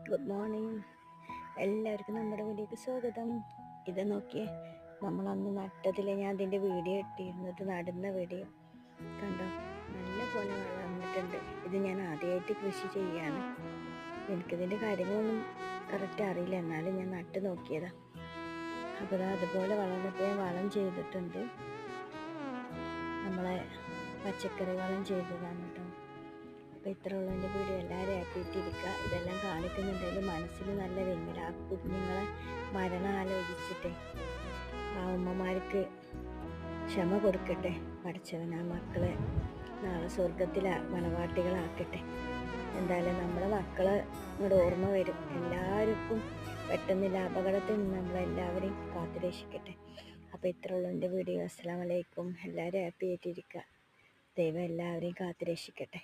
Good morning. എല്ലാവർക്കും നമ്മുടെ വീഡിയോക്ക് സ്വാഗതം. ഇത് നോക്കിയേ, നമ്മളന്ന് നട്ടതിൽ ഞാൻ അതിൻ്റെ വീഡിയോ ഇട്ടിരുന്നത്, നടുന്ന വീഡിയോ കണ്ടോ. നല്ല പോലെ വളർന്നിട്ടുണ്ട്. ഇത് ഞാൻ ആദ്യമായിട്ട് കൃഷി ചെയ്യാണ്. എനിക്കിതിൻ്റെ കാര്യങ്ങളൊന്നും കറക്റ്റ് അറിയില്ല, എന്നാലും ഞാൻ നട്ട് നോക്കിയതാ. അപ്പോൾ അതുപോലെ വളർന്നപ്പോൾ ഞാൻ വളം ചെയ്തിട്ടുണ്ട്. നമ്മളെ പച്ചക്കറി വളം ചെയ്തതാണ് കേട്ടോ. അപ്പോൾ ഇത്ര ഉള്ളതിൻ്റെ വീഡിയോ എല്ലാവരും ആക്കിയിട്ടിരിക്കുക. ഇതെല്ലാം കാണിക്കുന്നുണ്ടെങ്കിൽ മനസ്സിൽ നല്ല വെങ്ങല. ആ കുഞ്ഞുങ്ങളെ മരണം ആലോചിച്ചിട്ട് ആ ഉമ്മമാർക്ക് ക്ഷമ കൊടുക്കട്ടെ പഠിച്ചവൻ. ആ മക്കളെ നാളെ സ്വർഗത്തിൽ മണവാട്ടികളാക്കട്ടെ. എന്തായാലും നമ്മളെ മക്കളെ ഇങ്ങോട്ട് ഓർമ്മ വരും. എല്ലാവർക്കും പെട്ടെന്നില്ല അപകടത്തിൽ നിന്ന് നമ്മളെല്ലാവരെയും കാത്തുരക്ഷിക്കട്ടെ. അപ്പോൾ ഇത്ര ഉള്ളതിൻ്റെ വീഡിയോ. അസ്സലാമു അലൈക്കും. എല്ലാവരും ഹാപ്പി ആയിട്ടിരിക്കുക. ദൈവം എല്ലാവരെയും കാത്തുരക്ഷിക്കട്ടെ.